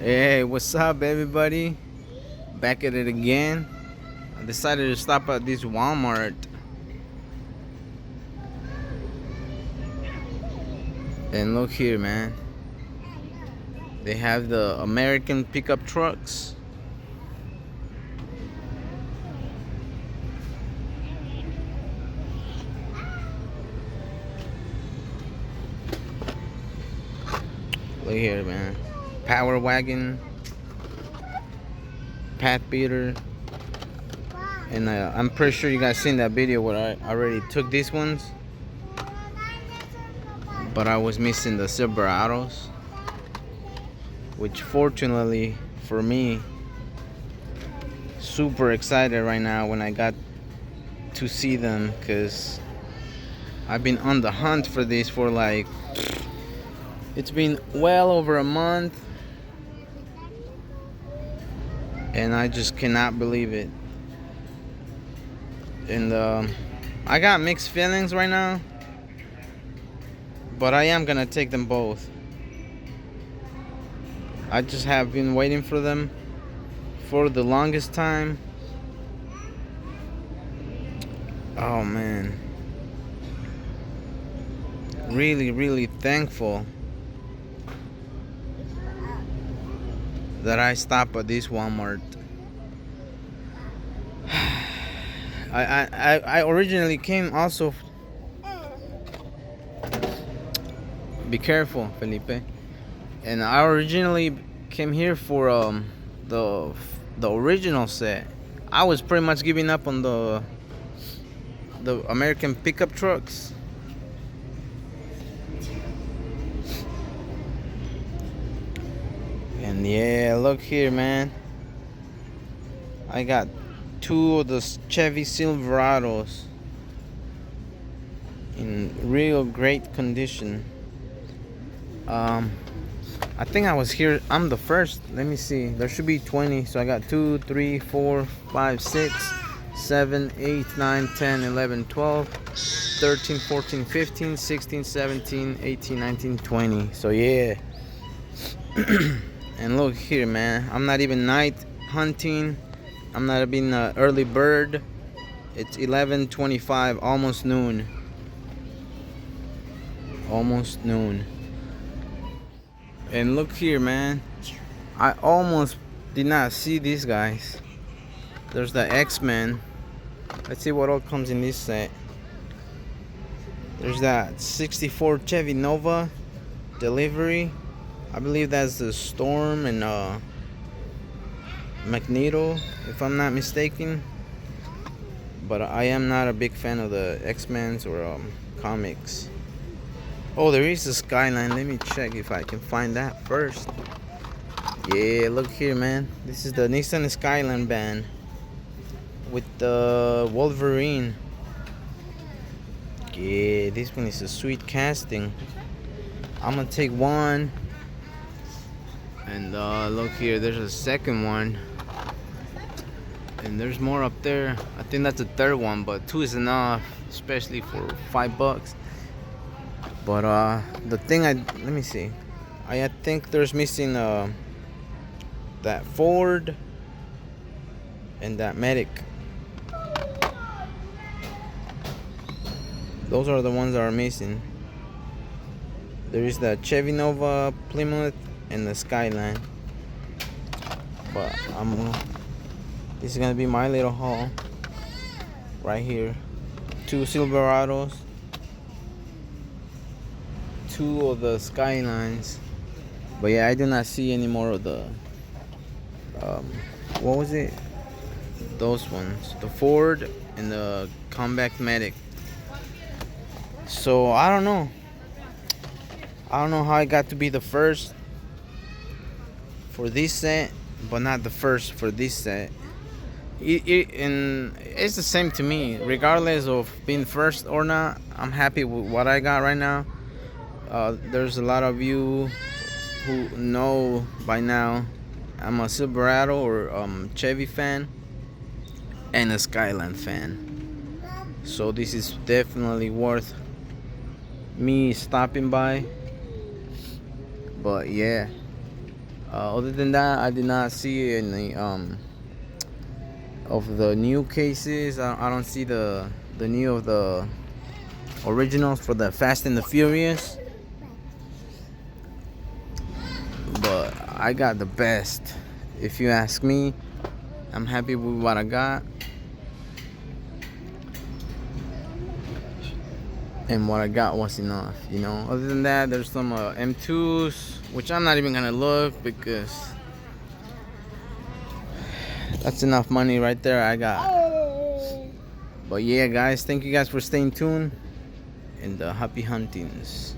Hey, what's up, everybody? Back at it again. I decided to stop at this Walmart. And look here, man. They have the American pickup trucks. Look here, man. Power wagon, path beater, and I'm pretty sure you guys seen that video where I already took these ones, but I was missing the Silverados, which fortunately for me, super excited right now when I got to see them, because I've been on the hunt for this for like, it's been well over a month, and I just cannot believe it. And I got mixed feelings right now, but I am gonna take them both. I just have been waiting for them for the longest time. Oh man, really thankful that I stopped at this Walmart. I originally came also. Be careful, Felipe. And I originally came here for the original set. I was pretty much giving up on the American pickup trucks. And yeah, look here, man. I got two of the Chevy Silverados in real great condition. I think I was here. I'm the first. Let me see. There should be 20. So I got 2, 3, 4, 5, 6, 7, 8, 9, 10, 11, 12, 13, 14, 15, 16, 17, 18, 19, 20. So yeah. And look here, man. I'm not even night hunting. I'm not even an early bird. It's 11:25, almost noon. Almost noon. And look here, man. I almost did not see these guys. There's the X-Men. Let's see what all comes in this set. There's that 64 Chevy Nova delivery. I believe that's the Storm and Magneto, if I'm not mistaken. But I am not a big fan of the X-Men's or comics. Oh, there is a Skyline. Let me check if I can find that first. Yeah, look here, man. This is the Nissan Skyline van with the Wolverine. Yeah, this one is a sweet casting. I'm gonna take one. And look here, there's a second one. And there's more up there. I think that's the third one, but 2 is enough, especially for $5. But the thing let me see. I think there's missing that Ford and that Medic. Those are the ones that are missing. There is the Chevy Nova, Plymouth, and the Skyline. But this is gonna be my little haul right here. 2 Silverados, 2 of the Skylines. But yeah, I do not see any more of the what was it, those ones, the Ford and the Compact Medic. So I don't know how I got to be the first for this set, but not the first for this set. And it's the same to me, regardless of being first or not. I'm happy with what I got right now. There's a lot of you who know by now I'm a Silverado or Chevy fan and a Skyline fan. So this is definitely worth me stopping by. But yeah, Other than that, I did not see any of the new cases. I don't see the new of the originals for the Fast and the Furious. But I got the best, if you ask me. I'm happy with what I got. And what I got was enough, you know. Other than that, there's some M2s, which I'm not even gonna look because that's enough money right there I got. But yeah, guys, thank you guys for staying tuned, and happy huntings.